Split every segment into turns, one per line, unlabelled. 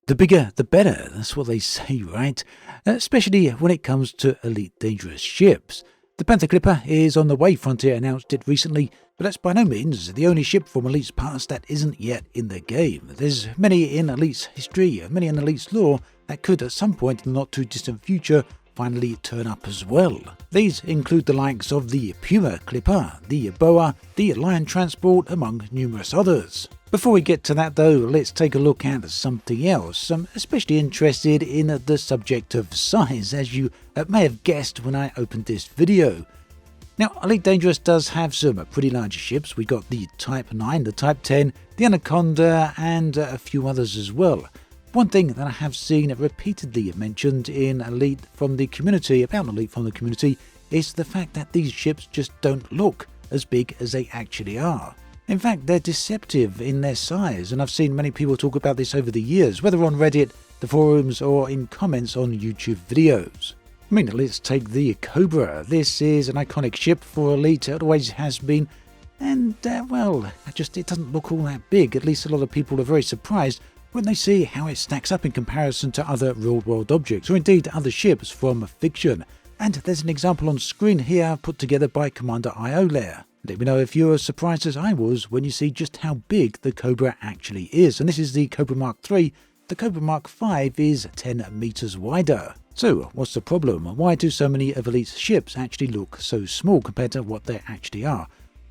The bigger, the better. That's what they say, right? Especially when it comes to elite dangerous ships. The Panther Clipper is on the way. Frontier announced it recently, but that's by no means the only ship from Elite's past that isn't yet in the game. There's many in Elite's history, many in Elite's lore that could at some point in the not too distant future finally turn up as well. These include the likes of the Puma Clipper, the Boa, the Lion Transport, among numerous others. Before we get to that though, let's take a look at something else. I'm especially interested in the subject of size, as you may have guessed when I opened this video. Now, Elite Dangerous does have some pretty large ships. We got the Type 9, the Type 10, the Anaconda, and a few others as well. One thing that I have seen repeatedly mentioned in Elite from the community, about Elite from the community, is the fact that these ships just don't look as big as they actually are. In fact, they're deceptive in their size, and I've seen many people talk about this over the years, whether on Reddit, the forums, or in comments on YouTube videos. I mean, let's take the Cobra. This is an iconic ship for Elite, it always has been, and it doesn't look all that big. At least a lot of people are very surprised when they see how it stacks up in comparison to other real-world objects, or indeed other ships from fiction. And there's an example on screen here put together by Commander IO. Let me know if you're as surprised as I was when you see just how big the Cobra actually is. And this is the Cobra Mark III. The Cobra Mark V is 10 meters wider. So, what's the problem? Why do so many of Elite's ships actually look so small compared to what they actually are?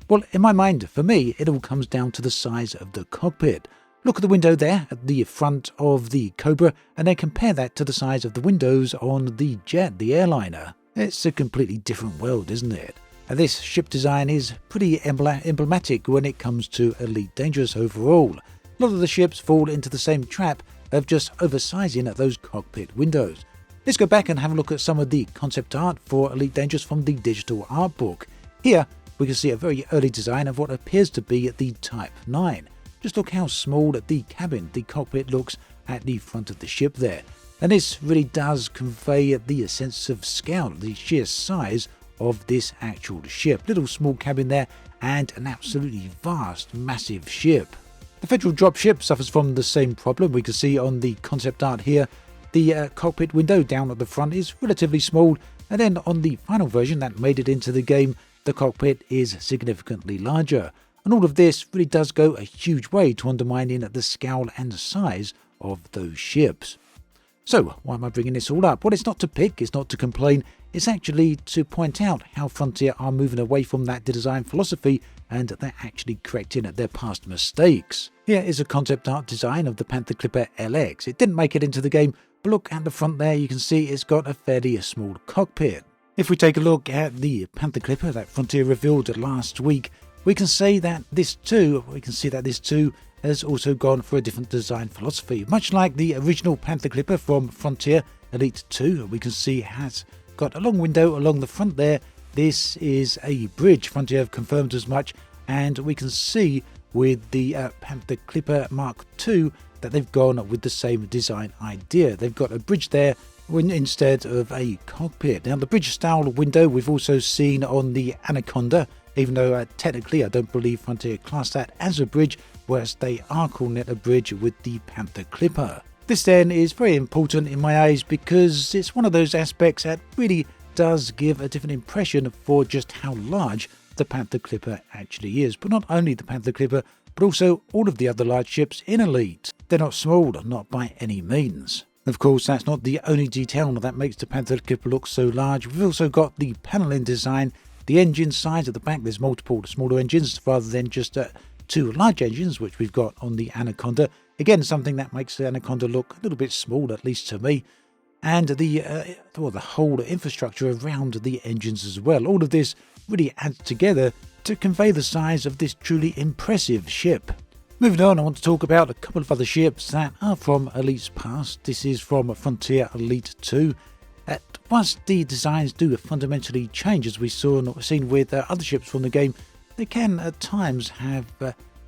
Well, in my mind, for me, it all comes down to the size of the cockpit. Look at the window there at the front of the Cobra, and then compare that to the size of the windows on the Jet, the airliner. It's a completely different world, isn't it? This ship design is pretty emblematic when it comes to Elite Dangerous overall. A lot of the ships fall into the same trap of just oversizing those cockpit windows. Let's go back and have a look at some of the concept art for Elite Dangerous from the digital art book. Here we can see a very early design of what appears to be the Type 9. Just look how small the cabin, the cockpit looks at the front of the ship there. And this really does convey the sense of scale, the sheer size of this actual ship. Little small cabin there and an absolutely vast, massive ship. The Federal Dropship suffers from the same problem. We can see on the concept art here, the cockpit window down at the front is relatively small, and then on the final version that made it into the game, the cockpit is significantly larger. And all of this really does go a huge way to undermining the scale and size of those ships. So, why am I bringing this all up? Well, it's not to pick, it's not to complain, it's actually to point out how Frontier are moving away from that design philosophy and they're actually correcting their past mistakes. Here is a concept art design of the Panther Clipper LX. It didn't make it into the game, but look at the front there, you can see it's got a fairly small cockpit. If we take a look at the Panther Clipper that Frontier revealed last week, we can see that this too has also gone for a different design philosophy. Much like the original Panther Clipper from Frontier Elite 2, we can see has got a long window along the front there. This is a bridge. Frontier have confirmed as much, and we can see with the Panther Clipper Mark II that they've gone with the same design idea. They've got a bridge there instead of a cockpit. Now, the bridge style window we've also seen on the Anaconda, even though technically I don't believe Frontier class that as a bridge, whereas they are calling it a bridge with the Panther Clipper. This then is very important in my eyes because it's one of those aspects that really does give a different impression for just how large the Panther Clipper actually is. But not only the Panther Clipper, but also all of the other large ships in Elite. They're not small, not by any means. Of course, that's not the only detail that makes the Panther Clipper look so large. We've also got the paneling design, the engine size at the back. There's multiple smaller engines rather than just two large engines, which we've got on the Anaconda. Again, something that makes the Anaconda look a little bit small, at least to me. And the whole infrastructure around the engines as well. All of this really adds together to convey the size of this truly impressive ship. Moving on, I want to talk about a couple of other ships that are from Elite's past. This is from Frontier Elite 2. Whilst the designs do fundamentally change, as we seen with other ships from the game, they can at times have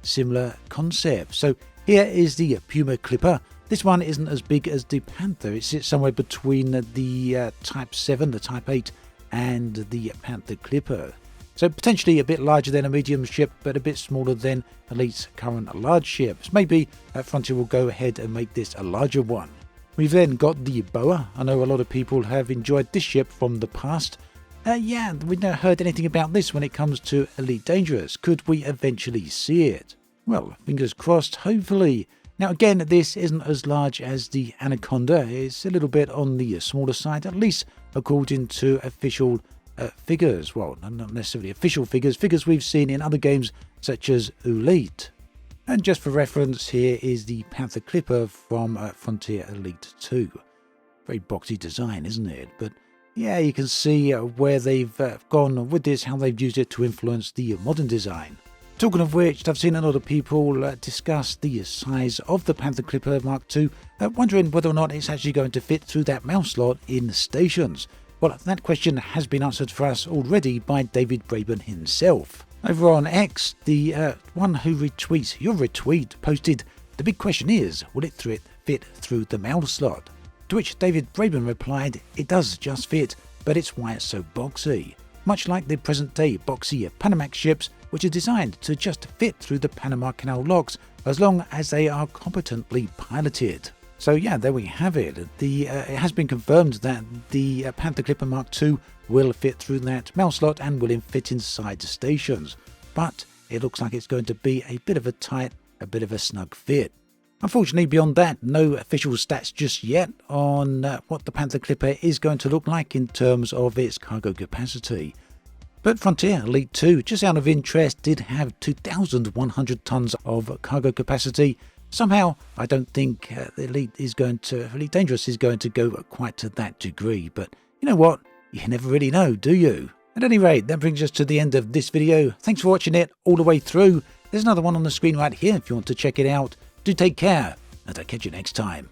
similar concepts. So here is the Puma Clipper. This one isn't as big as the Panther. It sits somewhere between the Type 7, the Type 8, and the Panther Clipper. So potentially a bit larger than a medium ship, but a bit smaller than Elite's current large ships. Maybe Frontier will go ahead and make this a larger one. We've then got the Boa. I know a lot of people have enjoyed this ship from the past. Yeah, we've never heard anything about this when it comes to Elite Dangerous. Could we eventually see it? Well, fingers crossed, hopefully. Now again, this isn't as large as the Anaconda. It's a little bit on the smaller side, at least according to official figures. Well, not necessarily official figures, figures we've seen in other games such as Elite. And just for reference, here is the Panther Clipper from Frontier Elite 2. Very boxy design, isn't it? But yeah, you can see where they've gone with this, how they've used it to influence the modern design. Talking of which, I've seen a lot of people discuss the size of the Panther Clipper Mark II, wondering whether or not it's actually going to fit through that mouse slot in stations. Well, that question has been answered for us already by David Braben himself. Over on X, the one who retweets your retweet posted, "The big question is, will it fit through the mouse slot?" To which David Braben replied, "It does just fit, but it's why it's so boxy. Much like the present-day boxy Panamax ships, which are designed to just fit through the Panama Canal locks as long as they are competently piloted." So yeah, there we have it. It has been confirmed that the Panther Clipper Mark II will fit through that mouse slot and will fit inside stations. But it looks like it's going to be a bit of a snug fit. Unfortunately, beyond that, no official stats just yet on what the Panther Clipper is going to look like in terms of its cargo capacity. But Frontier Elite 2, just out of interest, did have 2,100 tons of cargo capacity. Somehow, I don't think Elite Dangerous is going to go quite to that degree. But you know what? You never really know, do you? At any rate, that brings us to the end of this video. Thanks for watching it all the way through. There's another one on the screen right here if you want to check it out. Do take care, and I'll catch you next time.